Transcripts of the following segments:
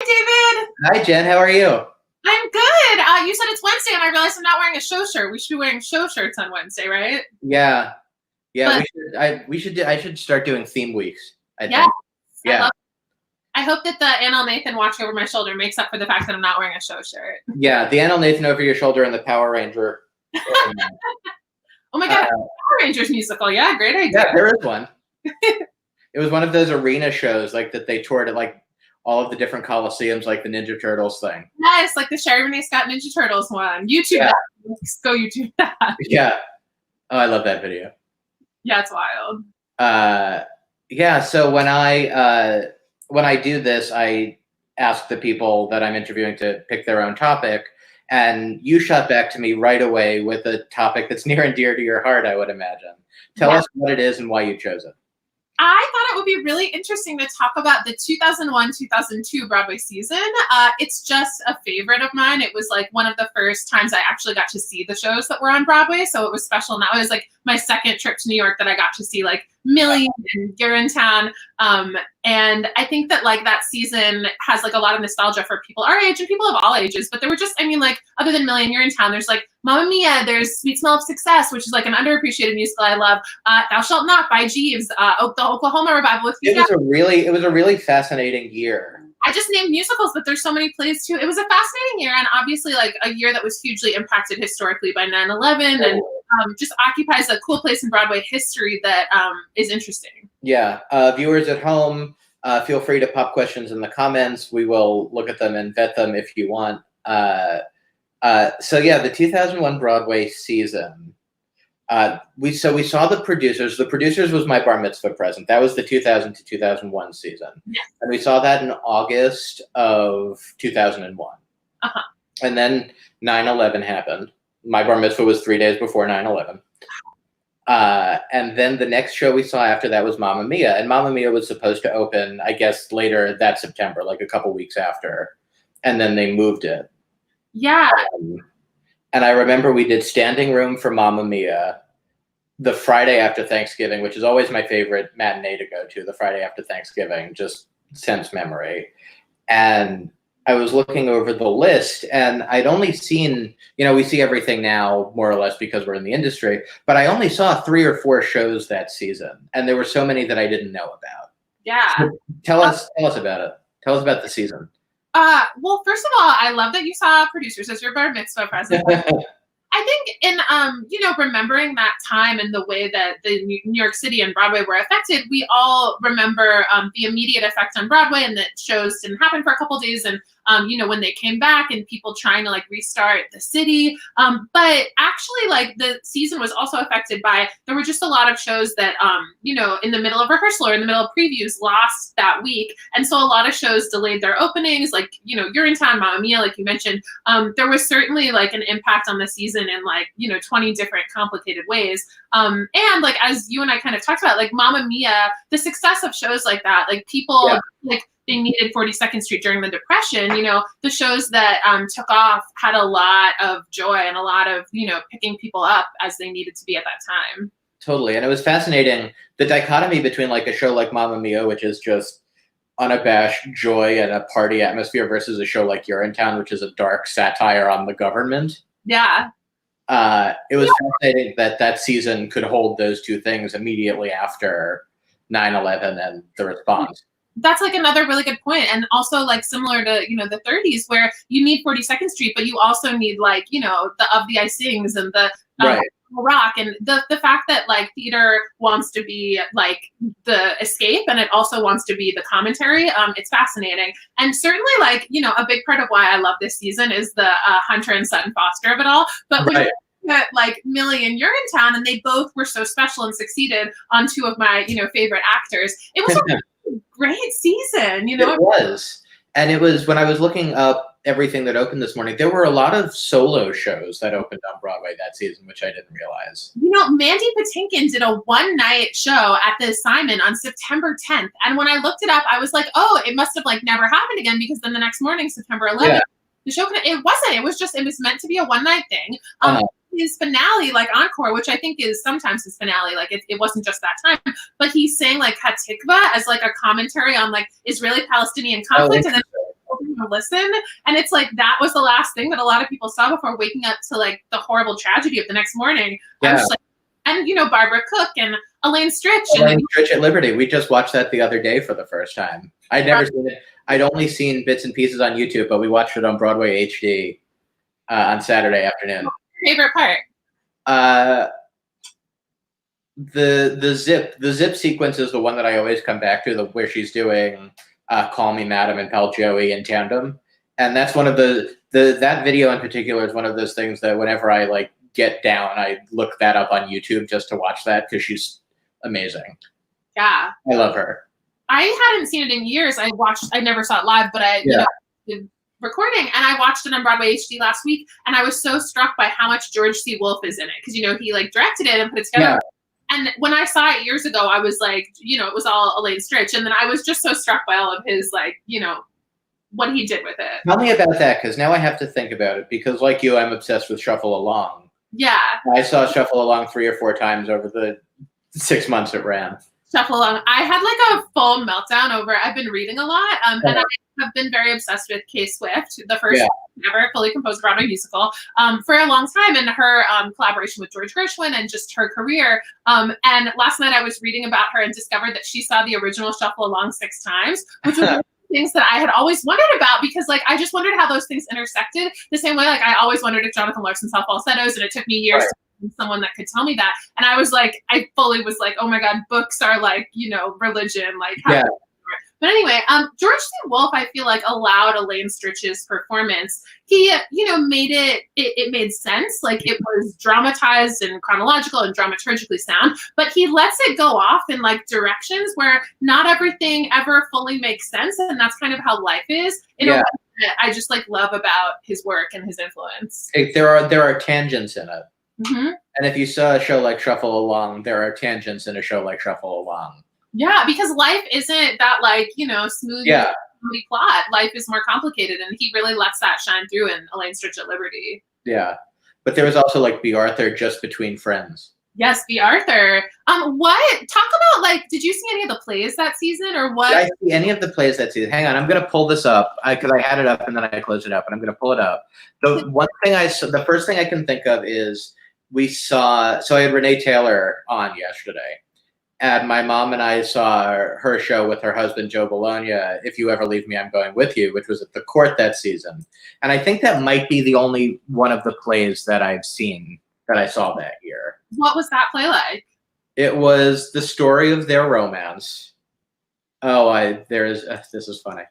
David. Hi, Jen. How are you? I'm good. You said it's Wednesday, and I realized I'm not wearing a show shirt. We should be wearing show shirts on Wednesday, right? Yeah. But, I should start doing theme weeks, I yes, think. Yeah. I hope that the Annal Nathan watch over my shoulder makes up for the fact that I'm not wearing a show shirt. Yeah, the Annal Nathan over your shoulder and the Power Ranger. Oh my God, Power Rangers musical. Yeah, great idea. Yeah, there is one. It was one of those arena shows like that they toured at like all of the different coliseums, like the Ninja Turtles thing. Yes, like the Sherry Renee Scott Ninja Turtles one. YouTube that. Go YouTube that. Yeah. Oh, I love that video. Yeah, it's wild. Yeah, so when I do this, I ask the people that I'm interviewing to pick their own topic, and you shot back to me right away with a topic that's near and dear to your heart, I would imagine. Tell us what it is and why you chose it. I thought it would be really interesting to talk about the 2001-2002 Broadway season. It's just a favorite of mine. It was like one of the first times I actually got to see the shows that were on Broadway, so it was special. And that was like my second trip to New York that I got to see like Millie and Urinetown. And I think that like that season has like a lot of nostalgia for people our age and people of all ages. But there were just, I mean, like other than Millie and Urinetown, there's like Mamma Mia, there's Sweet Smell of Success, which is like an underappreciated musical I love. Thou Shalt Not by Jeeves, the Oklahoma revival with It was a really fascinating year. I just named musicals, but there's so many plays too. It was a fascinating year, and obviously like a year that was hugely impacted historically by 9/11 and just occupies a cool place in Broadway history that is interesting. Yeah. Viewers at home, feel free to pop questions in the comments. We will look at them and vet them if you want. So yeah, the 2001 Broadway season. We saw the producers. The producers was my bar mitzvah present. That was the 2000 to 2001 season. Yeah. And we saw that in August of 2001. And then 9/11 happened. My bar mitzvah was 3 days before 9/11. And then the next show we saw after that was Mamma Mia. And Mamma Mia was supposed to open, I guess, later that September, like a couple weeks after. And then they moved it. Yeah. And I remember we did standing room for Mamma Mia the Friday after Thanksgiving, which is always my favorite matinee to go to, the Friday after Thanksgiving, just since memory. And I was looking over the list, and I'd only seen, we see everything now more or less because we're in the industry, but I only saw 3 or 4 shows that season. And there were so many that I didn't know about. Yeah. So tell us about it. Tell us about the season. Well, first of all, I love that you saw producers as your bar mitzvah present. I think in, remembering that time and the way that the New York City and Broadway were affected, we all remember the immediate effect on Broadway and that shows didn't happen for a couple days. And, when they came back and people trying to like restart the city. But actually like the season was also affected by, there were just a lot of shows that, in the middle of rehearsal or in the middle of previews lost that week. And so a lot of shows delayed their openings, like, Urinetown, Mamma Mia, like you mentioned. There was certainly like an impact on the season in like, 20 different complicated ways. And like, as you and I kind of talked about, like Mamma Mia, the success of shows like that, like people like they needed 42nd Street during the Depression, the shows that took off had a lot of joy and a lot of, picking people up as they needed to be at that time. Totally. And it was fascinating, the dichotomy between like a show like Mamma Mia, which is just unabashed joy and a party atmosphere, versus a show like Urinetown, which is a dark satire on the government. Yeah. It was fascinating that season could hold those two things immediately after 9/11 and the response. That's like another really good point. And also like similar to, the 30s where you need 42nd Street, but you also need like, the Of the Icings and the rock. And the fact that like theater wants to be like the escape and it also wants to be the commentary. It's fascinating. And certainly like, a big part of why I love this season is the Hunter and Sutton Foster of it all. But when at like Millie and Urinetown, and they both were so special and succeeded on 2 of my, favorite actors. It was a great season, It was. And it was, when I was looking up everything that opened this morning, there were a lot of solo shows that opened on Broadway that season, which I didn't realize. Mandy Patinkin did a one-night show at the Simon on September 10th. And when I looked it up, I was like, oh, it must have like never happened again, because then the next morning, September 11th, the show, it wasn't. It was meant to be a one-night thing. His finale, like encore, which I think is sometimes his finale, like it wasn't just that time, but he sang like Hatikva as like a commentary on like Israeli-Palestinian conflict, and then to listen. And it's like, that was the last thing that a lot of people saw before waking up to like the horrible tragedy of the next morning. I was just like, and Barbara Cook and Elaine Stritch. Elaine Stritch at Liberty. We just watched that the other day for the first time. I'd never seen it. I'd only seen bits and pieces on YouTube, but we watched it on Broadway HD on Saturday afternoon. What's your favorite part? The zip sequence is the one that I always come back to, where she's doing "Call Me Madam" and "Pal Joey" in tandem, and that's one of that video in particular is one of those things that whenever I like get down, I look that up on YouTube just to watch that because she's amazing. Yeah, I love her. I hadn't seen it in years. I never saw it live, but did recording, and I watched it on Broadway HD last week, and I was so struck by how much George C. Wolfe is in it, because he like directed it and put it together. Yeah. And when I saw it years ago, I was like, it was all Elaine Stritch, and then I was just so struck by all of his like, what he did with it. Tell me about that, because now I have to think about it, because like you, I'm obsessed with Shuffle Along. Yeah. I saw Shuffle Along 3 or 4 times over the 6 months it ran. Shuffle Along. I had like a full meltdown over. I've been reading a lot, and I have been very obsessed with Kay Swift, the first ever fully composed Broadway musical, for a long time, and her collaboration with George Gershwin and just her career. And last night I was reading about her and discovered that she saw the original Shuffle Along 6 times, which was things that I had always wondered about, because like I just wondered how those things intersected the same way like I always wondered if Jonathan Larson saw falsettos, and it took me years to find someone that could tell me that. And I was like, I fully was like, oh my God, books are like, religion, like how But anyway, George C. Wolfe, I feel like, allowed Elaine Stritch's performance. He, made it made sense. Like, it was dramatized and chronological and dramaturgically sound, but he lets it go off in like directions where not everything ever fully makes sense. And that's kind of how life is. In a way that I just like love about his work and his influence. There are tangents in it. Mm-hmm. And if you saw a show like Shuffle Along, there are tangents in a show like Shuffle Along. Yeah, because life isn't that like, smooth plot. Life is more complicated, and he really lets that shine through in Elaine Stritch at Liberty. Yeah. But there was also like B. Arthur, Just Between Friends. Yes, B. Arthur. Talk about like, did you see any of the plays that season, or what? Did I see any of the plays that season? Hang on, I'm gonna pull this up because I had it up and then I closed it up, and I'm gonna pull it up. The first thing I can think of is I had Renee Taylor on yesterday. And my mom and I saw her show with her husband, Joe Bologna, If You Ever Leave Me, I'm Going With You, which was at the Court that season. And I think that might be the only one of the plays that I've seen that I saw that year. What was that play like? It was the story of their romance. This is funny.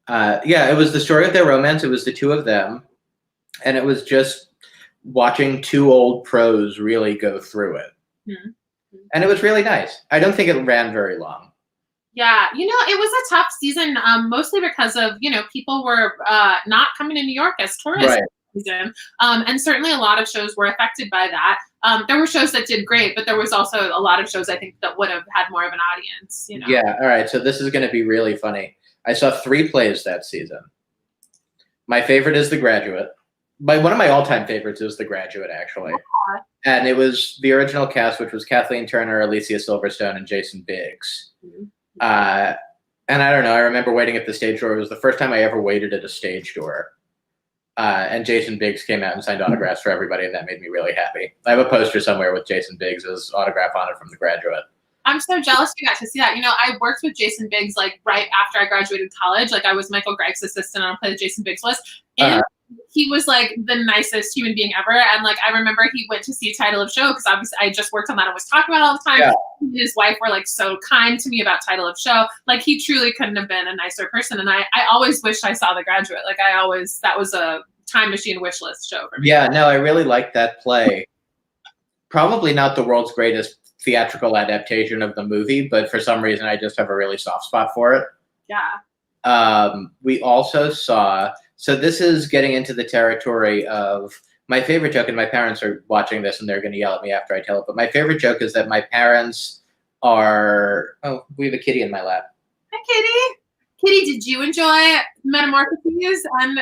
It was the story of their romance. It was the two of them. And it was just watching 2 old pros really go through it. Mm-hmm. And it was really nice. I don't think it ran very long. Yeah, it was a tough season, mostly because of, people were not coming to New York as tourists this season. And certainly a lot of shows were affected by that. There were shows that did great, but there was also a lot of shows, I think, that would have had more of an audience, Yeah, all right. So this is going to be really funny. I saw 3 plays that season. My favorite is The Graduate. One of my all-time favorites is The Graduate, actually. Yeah. And it was the original cast, which was Kathleen Turner, Alicia Silverstone, and Jason Biggs. Mm-hmm. And I don't know, I remember waiting at the stage door. It was the first time I ever waited at a stage door. And Jason Biggs came out and signed autographs for everybody, and that made me really happy. I have a poster somewhere with Jason Biggs' autograph on it from The Graduate. I'm so jealous you got to see that. I worked with Jason Biggs like right after I graduated college. Like I was Michael Gregg's assistant on a play that Jason Biggs was. And he was like the nicest human being ever. And like I remember he went to see Title of Show, because obviously I just worked on that and was talking about it all the time. Yeah. He and his wife were like so kind to me about Title of Show. Like he truly couldn't have been a nicer person. And I always wished I saw The Graduate. Like that was a time machine wish list show for me. Yeah, no, I really liked that play. Probably not the world's greatest theatrical adaptation of the movie, but for some reason I just have a really soft spot for it. Yeah. We also saw, so this is getting into the territory of my favorite joke, and my parents are watching this and they're going to yell at me after I tell it, but my favorite joke is that my parents are, we have a kitty in my lap. Hi, Kitty. Kitty, did you enjoy Metamorphoses and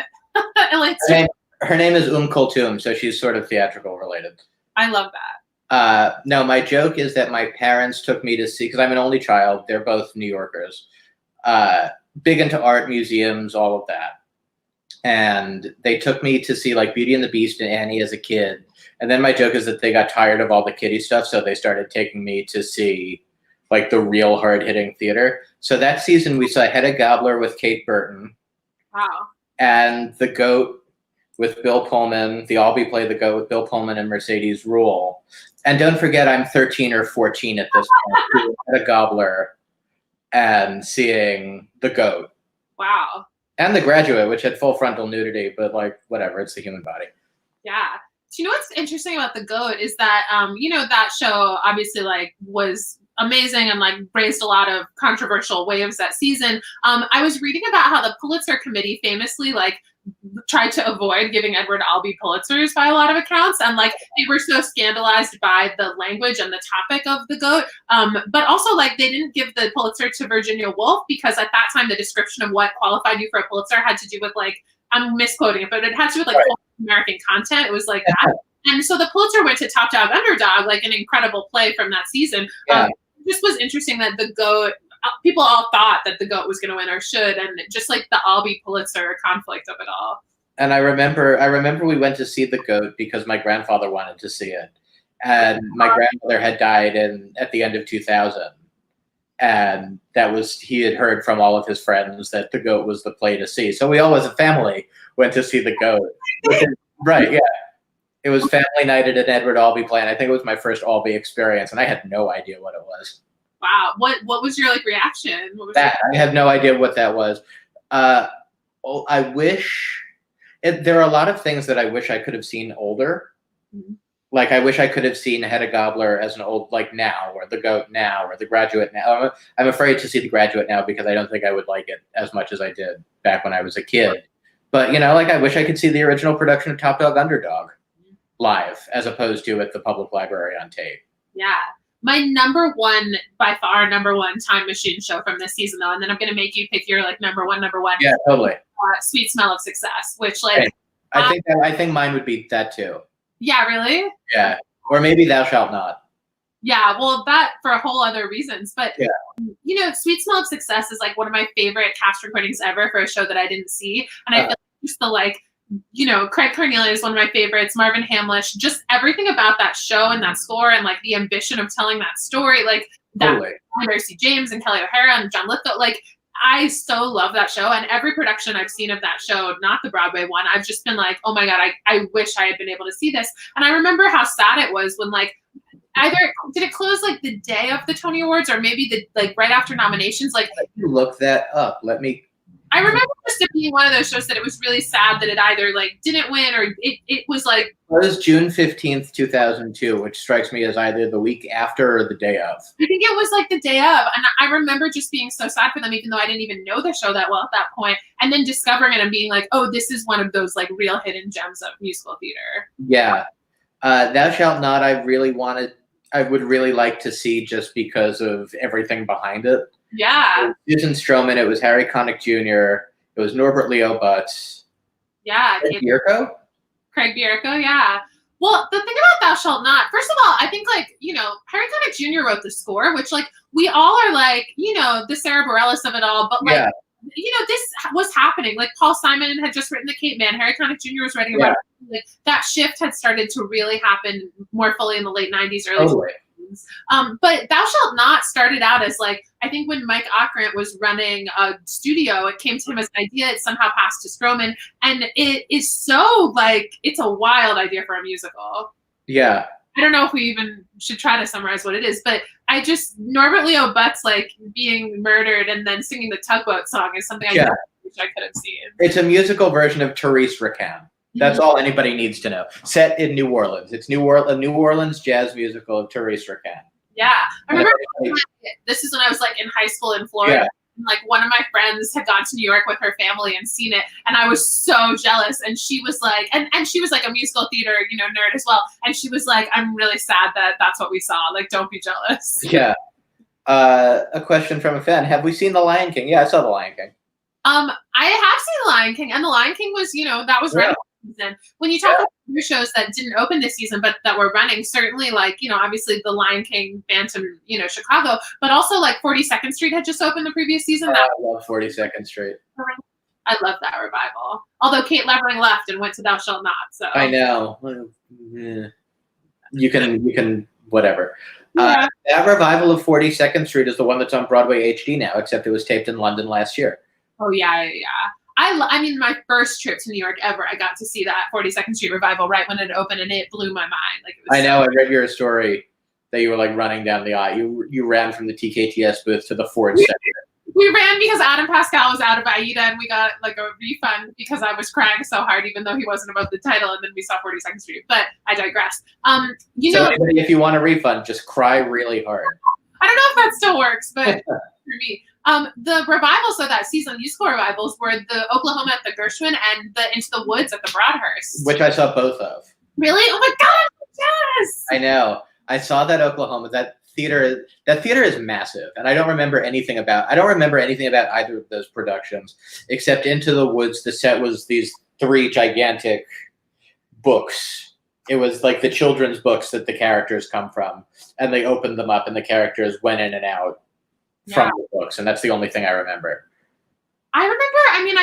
her name is Kulthum, so she's sort of theatrical related. I love that. No, my joke is that my parents took me to see, because I'm an only child, they're both New Yorkers, big into art, museums, all of that. and they took me to see like Beauty and the Beast and Annie as a kid. And then my joke is that they got tired of all the kiddie stuff, so they started taking me to see like the real hard-hitting theater. So that season we saw Hedda Gabler with Kate Burton. Wow. And The Goat with Bill Pullman. The Albee play The Goat with Bill Pullman and Mercedes Ruehl. And don't forget, I'm 13 or 14 at this point, Hedda Gabler and seeing The Goat. Wow. And The Graduate, which had full frontal nudity, but like, whatever, it's the human body. Yeah. Do you know what's interesting about The Goat is that, that show obviously like was amazing and like raised a lot of controversial waves that season. I was reading about how the Pulitzer Committee famously like tried to avoid giving Edward Albee Pulitzers by a lot of accounts, and like they were so scandalized by the language and the topic of The Goat. But also like they didn't give the Pulitzer to Virginia Woolf because at that time the description of what qualified you for a Pulitzer had to do with like, I'm misquoting it, but it had to do with like right. American content. It was like that. And so the Pulitzer went to Top Dog Underdog, like an incredible play from that season. Yeah. It just was interesting that The Goat, people all thought that The Goat was going to win or should, and just like the Albee Pulitzer conflict of it all. And I remember we went to see The Goat because my grandfather wanted to see it. And my grandmother had died at the end of 2000. And he had heard from all of his friends that The Goat was the play to see. So we all as a family went to see The Goat. Right, yeah. It was family night at an Edward Albee play, and I think it was my first Albee experience, and I had no idea what it was. Wow. What was your like reaction? I have no idea what that was. I wish there are a lot of things that I wish I could have seen older. Mm-hmm. Like I wish I could have seen Hedda Gabler as an old, like now, or The Goat now, or The Graduate now. I'm afraid to see The Graduate now because I don't think I would like it as much as I did back when I was a kid. But like I wish I could see the original production of Top Dog Underdog live as opposed to at the public library on tape. Yeah. My by far number one time machine show from this season though, and then I'm going to make you pick your like number one. Yeah, totally. Sweet Smell of Success, which like I think mine would be that too. Yeah, really? Yeah. Or maybe Thou Shalt Not. Yeah, well, that for a whole other reasons. But, yeah. Sweet Smell of Success is like one of my favorite cast recordings ever for a show that I didn't see. And I feel like just the like, Craig Cornelia is one of my favorites, Marvin Hamlish, just everything about that show and that score and like the ambition of telling that story, like that Darcy James and Kelly O'Hara and John Lithgow, like I so love that show. And every production I've seen of that show, not the Broadway one, I've just been like, oh my God, I wish I had been able to see this. And I remember how sad it was when like, either did it close like the day of the Tony Awards or maybe right after nominations? Like, look that up. I remember just it being one of those shows that it was really sad that it either like didn't win or it was like. It was June 15th, 2002, which strikes me as either the week after or the day of. I think it was like the day of. And I remember just being so sad for them, even though I didn't even know the show that well at that point. And then discovering it and being like, oh, this is one of those like real hidden gems of musical theater. Yeah. Thou Shalt Not, I would really like to see just because of everything behind it. Yeah. It was Susan Stroman. It was Harry Connick Jr. It was Norbert Leo Butz. Yeah. Craig Bierko, yeah. Well, the thing about Thou Shalt Not, first of all, I think like, Harry Connick Jr. wrote the score, which like we all are like, the Sarah Bareilles of it all, but like, this was happening. Like Paul Simon had just written The Cape Man. Harry Connick Jr. was writing about it. Like, that shift had started to really happen more fully in the late 90s, early 2000s. But Thou Shalt Not started out as like, I think when Mike Ockrent was running a studio, it came to him as an idea. It somehow passed to Stroman. And it is so like, it's a wild idea for a musical. Yeah. I don't know if we even should try to summarize what it is, but Norbert Leo Butz like being murdered and then singing the Tugboat song is something I wish I could have seen. It's a musical version of Therese Raquin. That's all anybody needs to know. Set in New Orleans. It's a New Orleans jazz musical of Therese Raquin. Yeah. I remember this is when I was like in high school in Florida. Yeah. And, like one of my friends had gone to New York with her family and seen it. And I was so jealous. And she was like, and she was like a musical theater, nerd as well. And she was like, I'm really sad that that's what we saw. Like, don't be jealous. Yeah. A question from a fan. Have we seen The Lion King? Yeah, I saw The Lion King. I have seen The Lion King. And The Lion King was, that was right. Season. When you talk about other shows that didn't open this season but that were running, certainly like obviously The Lion King, Phantom, Chicago, but also like 42nd Street had just opened the previous season. I love 42nd Street. I love that revival. Although Kate Levering left and went to Thou Shalt Not. So I know. You can whatever. Yeah. That revival of 42nd Street is the one that's on Broadway HD now, except it was taped in London last year. Oh yeah. I mean, my first trip to New York ever, I got to see that 42nd Street revival right when it opened, and it blew my mind. Like, it was I know. I read your story that you were like running down the aisle. You ran from the TKTS booth to the Ford Center. We ran because Adam Pascal was out of Aida, and we got like a refund because I was crying so hard, even though he wasn't above the title. And then we saw 42nd Street. But I digress. So anybody, if you want a refund, just cry really hard. I don't know if that still works, but for me. The revivals of that season, musical revivals, were the Oklahoma at the Gershwin and the Into the Woods at the Broadhurst. Which I saw both of. Really? Oh my God, yes! I know. I saw that Oklahoma. That theater is massive, and I don't remember anything about either of those productions, except Into the Woods. The set was these 3 gigantic books. It was like the children's books that the characters come from, and they opened them up, and the characters went in and out from the books, and that's the only thing I remember.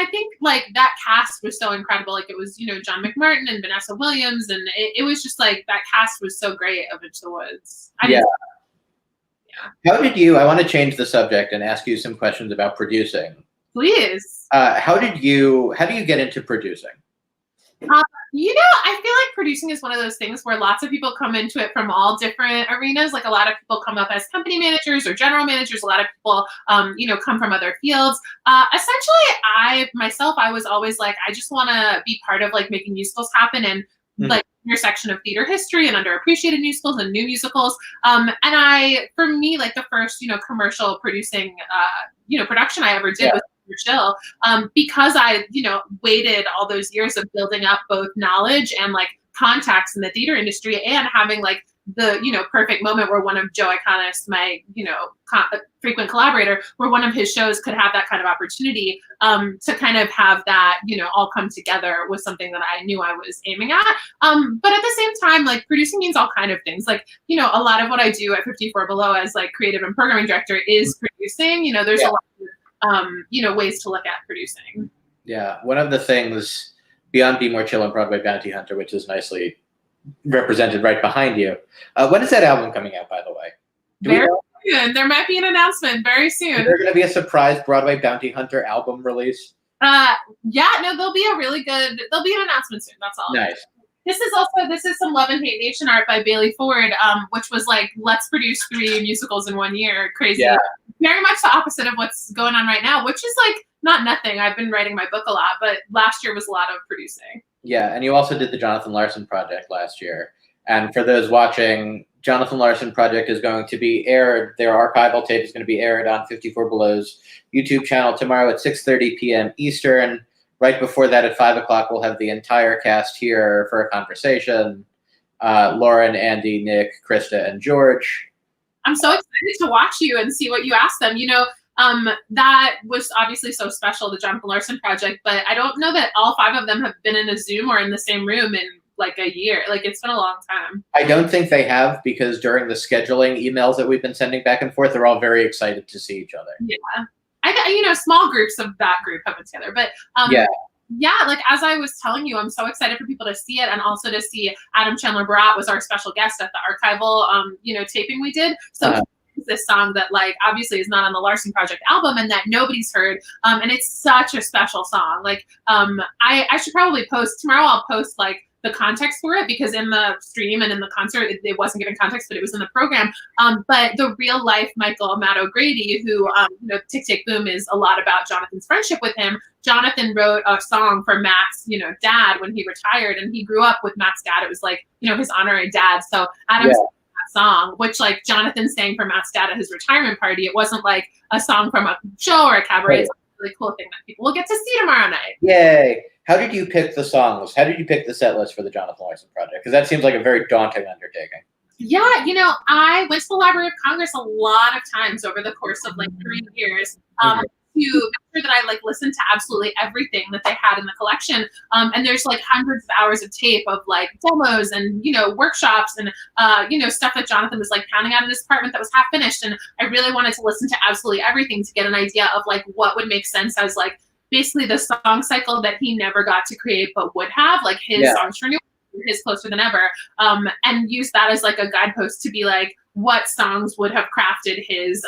I think like that cast was so incredible. Like, it was, John McMartin and Vanessa Williams, and it was just like that cast was so great of Into the Woods. How did you? I want to change the subject and ask you some questions about producing. Please. How do you get into producing? I feel like producing is one of those things where lots of people come into it from all different arenas. Like, a lot of people come up as company managers or general managers. A lot of people, come from other fields. Essentially, I was always like, I just want to be part of like making musicals happen, and like intersection of theater history and underappreciated musicals and new musicals. For me, like the first, commercial producing, production I ever did was Chill, because I, waited all those years of building up both knowledge and like contacts in the theater industry, and having like the, perfect moment where one of Joe Iconis, my, frequent collaborator, where one of his shows could have that kind of opportunity, to kind of have that, all come together was something that I knew I was aiming at. But at the same time, like, producing means all kind of things. Like, a lot of what I do at 54 Below as like creative and programming director is producing. There's a lot of ways to look at producing. Yeah. One of the things beyond Be More Chill and Broadway Bounty Hunter, which is nicely represented right behind you. When is that album coming out, by the way? Very soon. There might be an announcement very soon. Is there going to be a surprise Broadway Bounty Hunter album release? There'll be an announcement soon. That's all. Nice. This is some Love and Hate Nation art by Bailey Ford, which was like, let's produce 3 musicals in 1 year. Crazy. Yeah. Very much the opposite of what's going on right now, which is like not nothing. I've been writing my book a lot, but last year was a lot of producing. Yeah, and you also did the Jonathan Larson Project last year. And for those watching, Jonathan Larson Project is going to be aired. Their archival tape is going to be aired on 54 Below's YouTube channel tomorrow at 6:30 p.m. Eastern. Right before that, at 5 o'clock, we'll have the entire cast here for a conversation. Lauren, Andy, Nick, Krista, and George. I'm so excited to watch you and see what you ask them. That was obviously so special, the Jonathan Larson Project, but I don't know that all 5 of them have been in a Zoom or in the same room in like a year. Like, it's been a long time. I don't think they have, because during the scheduling emails that we've been sending back and forth, they're all very excited to see each other. Yeah. Small groups of that group have been together, but like, as I was telling you, I'm so excited for people to see it, and also to see Adam Chandler Barat was our special guest at the archival, taping we did. So this song that like obviously is not on the Larson Project album and that nobody's heard, and it's such a special song. Like, I should probably post tomorrow. I'll post like the context for it, because in the stream and in the concert it wasn't given context, but it was in the program. But the real life Michael Matt O'Grady, who Tick Tick Boom is a lot about Jonathan's friendship with him. Jonathan wrote a song for Matt's dad when he retired, and he grew up with Matt's dad. It was like his honorary dad. So Adam sang that song, which like Jonathan sang for Matt's dad at his retirement party. It wasn't like a song from a show or a cabaret. Right. It's a really cool thing that people will get to see tomorrow night. Yay. How did you pick the songs? How did you pick the set list for the Jonathan Larson Project? Because that seems like a very daunting undertaking. Yeah, I went to the Library of Congress a lot of times over the course of like 3 years to make sure that I like listened to absolutely everything that they had in the collection. And there's like hundreds of hours of tape of like demos and workshops and stuff that Jonathan was like pounding out in his apartment that was half finished. And I really wanted to listen to absolutely everything to get an idea of like what would make sense as like basically the song cycle that he never got to create but would have, like his songs for new, his Closer Than Ever, and use that as like a guidepost to be like what songs would have crafted his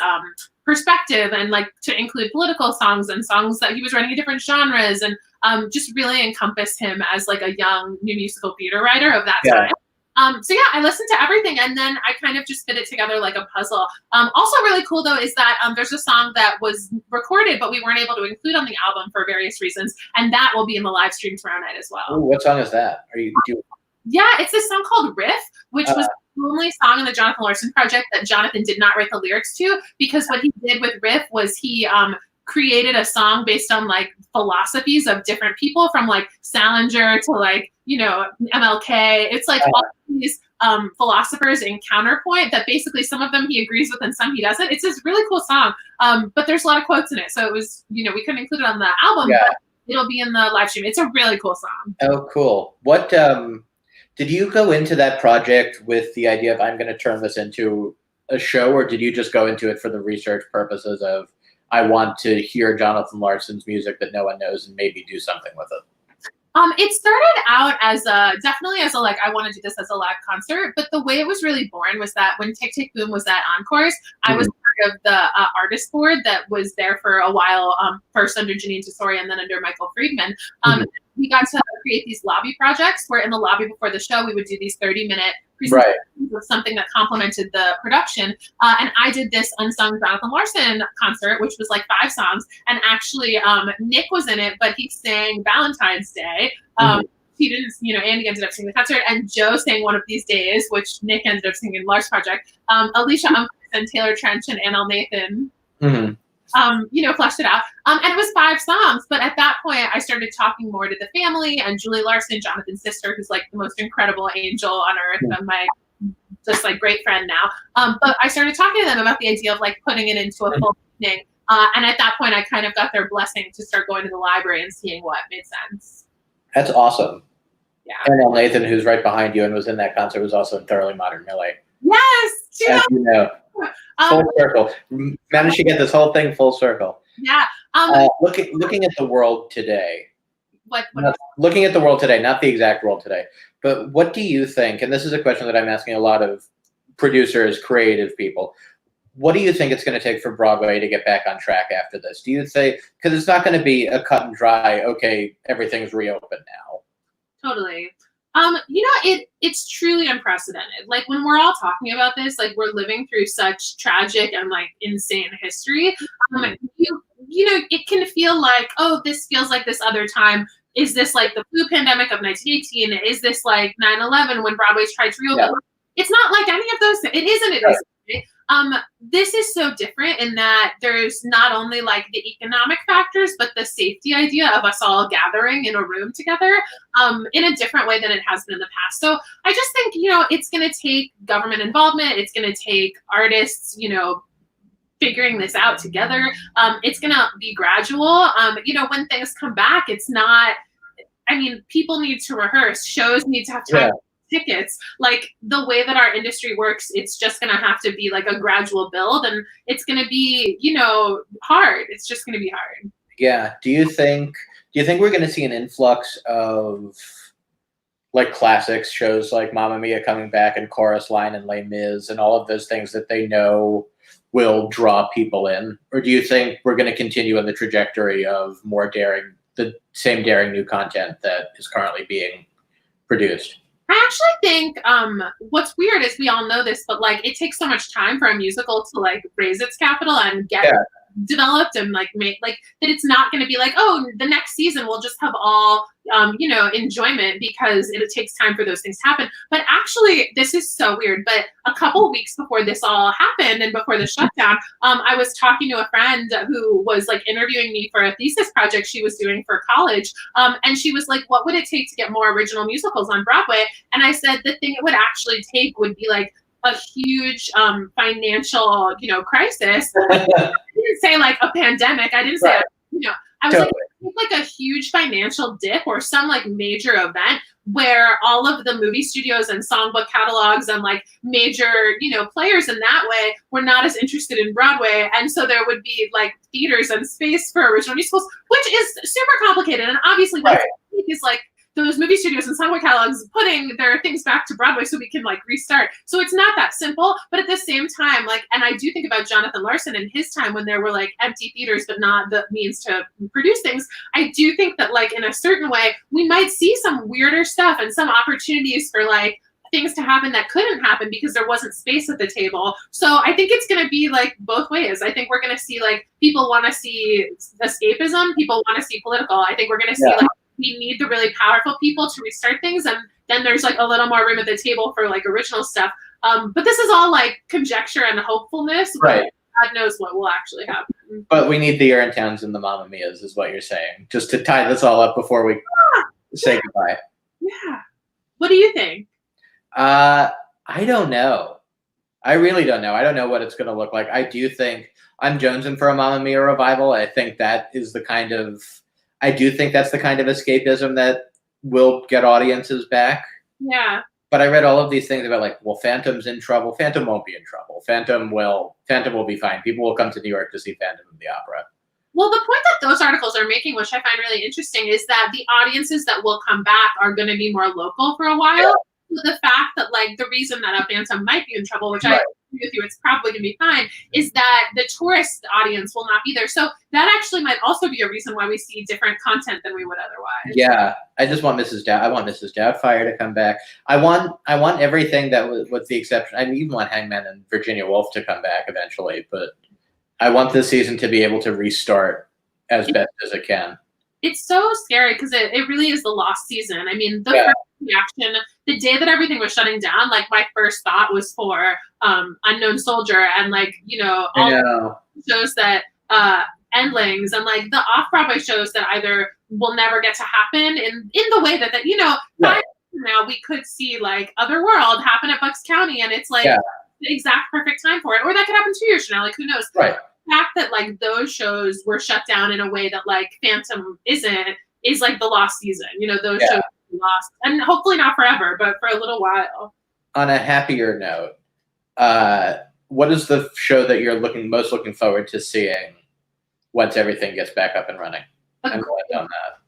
perspective, and like to include political songs and songs that he was writing in different genres, and just really encompass him as like a young new musical theater writer of that time. So yeah, I listened to everything, and then I kind of just fit it together like a puzzle. Also really cool though is that there's a song that was recorded but we weren't able to include on the album for various reasons, and that will be in the live stream tomorrow night as well. Ooh, what song is that? Yeah, it's this song called Riff, which was the only song in the Jonathan Larson Project that Jonathan did not write the lyrics to, because what he did with Riff was he created a song based on like philosophies of different people, from like Salinger to like, you know, MLK. It's like all these philosophers in counterpoint that basically some of them he agrees with and some he doesn't. It's this really cool song, but there's a lot of quotes in it. So it was, you know, we couldn't include it on the album, but it'll be in the live stream. It's a really cool song. Oh, cool. What, did you go into that project with the idea of I'm going to turn this into a show, or did you just go into it for the research purposes of I want to hear Jonathan Larson's music that no one knows and maybe do something with it? It started out as definitely as a like I want to do this as a live concert, but the way it was really born was that when Tick Tick Boom was at Encores, I was part of the artist board that was there for a while, first under Janine Tesori and then under Michael Friedman. We got to create these lobby projects where in the lobby before the show we would do these 30-minute presentations of something that complemented the production. And I did this unsung Jonathan Larson concert, which was like 5 songs. And actually, Nick was in it, but he sang Valentine's Day. He didn't, you know, Andy ended up singing the concert, and Joe sang One of These Days, which Nick ended up singing in Lars Project. Alicia Umphrey and Taylor Trench and Annelle Nathan. You know, fleshed it out. And it was 5 songs. But at that point, I started talking more to the family and Julie Larson, Jonathan's sister, who's like the most incredible angel on earth and my just like great friend now. But I started talking to them about the idea of like putting it into a full evening. And at that point, I kind of got their blessing to start going to the library and seeing what made sense. That's awesome. Yeah. Annelle Nathan, who's right behind you and was in that concert, was also in Thoroughly Modern Millie. Yes! As you know. Full circle. Managed to get this whole thing full circle. Yeah. Looking at the world today. What looking at the world today, not the exact world today, but what do you think, and this is a question that I'm asking a lot of producers, creative people, what do you think it's going to take for Broadway to get back on track after this? Do you say, because it's not going to be a cut and dry, okay, everything's reopened now. Totally. You know, it's truly unprecedented. Like when we're all talking about this, like we're living through such tragic and like insane history. You know, it can feel like, oh, this feels like this other time. Is this like the flu pandemic of 1918? Is this like 9/11 when Broadway's tried to reopen? Yeah. It's not like any of those things. It isn't. It isn't. This is so different in that there's not only like the economic factors, but the safety idea of us all gathering in a room together in a different way than it has been in the past. So I just think, you know, it's going to take government involvement. It's going to take artists, you know, figuring this out together. It's going to be gradual. You know, when things come back, it's not, I mean, people need to rehearse. Shows need to have time. Yeah. Tickets, like the way that our industry works, it's just going to have to be like a gradual build, and it's going to be, you know, hard. It's just going to be hard. Yeah. Do you think we're going to see an influx of like classics shows like Mamma Mia coming back and Chorus Line and Les Mis and all of those things that they know will draw people in? Or do you think we're going to continue in the trajectory of more daring, the same daring new content that is currently being produced? I actually think what's weird is we all know this, but like it takes so much time for a musical to like raise its capital and get developed and like make like that it's not going to be like, oh, the next season we'll just have all you know, enjoyment, because it takes time for those things to happen. But actually, this is so weird, but a couple weeks before this all happened and before the shutdown, I was talking to a friend who was like interviewing me for a thesis project she was doing for college, and she was like, what would it take to get more original musicals on Broadway? And I said the thing it would actually take would be like a huge financial, you know, crisis. I didn't say like a pandemic. I didn't say, you know, I was like, like a huge financial dip or some like major event where all of the movie studios and songbook catalogs and like major, players in that way were not as interested in Broadway. And so there would be like theaters and space for original musicals, which is super complicated. And obviously what is like those movie studios and songbook catalogs putting their things back to Broadway so we can like restart. So it's not that simple, but at the same time, like, and I do think about Jonathan Larson and his time when there were like empty theaters, but not the means to produce things. I do think that like in a certain way, we might see some weirder stuff and some opportunities for like things to happen that couldn't happen because there wasn't space at the table. So I think it's going to be like both ways. I think we're going to see like people want to see escapism, people want to see political. I think we're going to see like we need the really powerful people to restart things, and then there's like a little more room at the table for like original stuff. But this is all like conjecture and hopefulness. Right. God knows what will actually happen. But we need the Urintowns and the Mamma Mias, is what you're saying, just to tie this all up before we say goodbye. Yeah. What do you think? I don't know. I really don't know. I don't know what it's going to look like. I do think I'm jonesing for a Mamma Mia revival. I think that is the kind of. I do think that's the kind of escapism that will get audiences back. Yeah. But I read all of these things about like, well, Phantom's in trouble. Phantom won't be in trouble. Phantom will be fine. People will come to New York to see Phantom of the Opera. Well, the point that those articles are making, which I find really interesting, is that the audiences that will come back are going to be more local for a while. Yeah. The fact that like the reason that a Phantom might be in trouble, which I agree with you, it's probably gonna be fine, is that the tourist audience will not be there. So that actually might also be a reason why we see different content than we would otherwise. Yeah, I just want I want Mrs. Doubtfire to come back. I want everything that was, with the exception. I even want Hangman and Virginia Woolf to come back eventually, but I want this season to be able to restart as best as it can. It's so scary because it really is the lost season. I mean, the first reaction, the day that everything was shutting down, like my first thought was for Unknown Soldier and like, all the shows that Endlings and like the off-Broadway shows that either will never get to happen in the way that 5 years from now we could see like Otherworld happen at Bucks County and it's like the exact perfect time for it. Or that could happen 2 years from now, like who knows? Right. The fact that like those shows were shut down in a way that like Phantom isn't is like the lost season. Those shows are lost, and hopefully not forever, but for a little while. On a happier note, what is the show that you're most looking forward to seeing once everything gets back up and running? I'm going on that.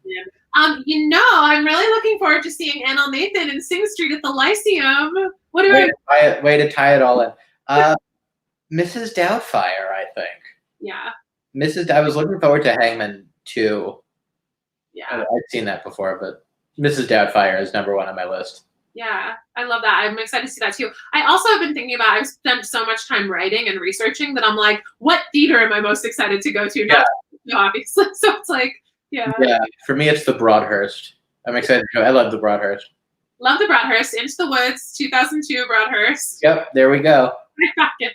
I'm really looking forward to seeing Annal Nathan and Sing Street at the Lyceum. What do way to tie it all in. Mrs. Doubtfire, I think. Yeah. I was looking forward to Hangman too. Yeah. I've seen that before, but Mrs. Doubtfire is number one on my list. Yeah, I love that. I'm excited to see that too. I also have been thinking about, I've spent so much time writing and researching that I'm like, what theater am I most excited to go to? Not obviously. So it's like, Yeah, for me, it's the Broadhurst. I'm excited to go. I love the Broadhurst. Love the Broadhurst. Into the Woods, 2002 Broadhurst. Yep, there we go. Yeah.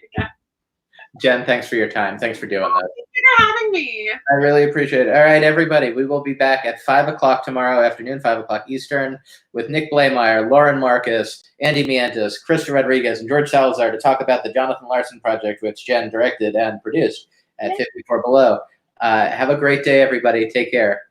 Jen, thanks for your time. Thanks for doing that. Thank you for having me. I really appreciate it. All right, everybody, we will be back at 5 o'clock tomorrow afternoon, 5 o'clock Eastern, with Nick Blameyer, Lauren Marcus, Andy Miantis, Krista Rodriguez, and George Salazar to talk about the Jonathan Larson Project, which Jen directed and produced at 54 Below. Have a great day, everybody. Take care.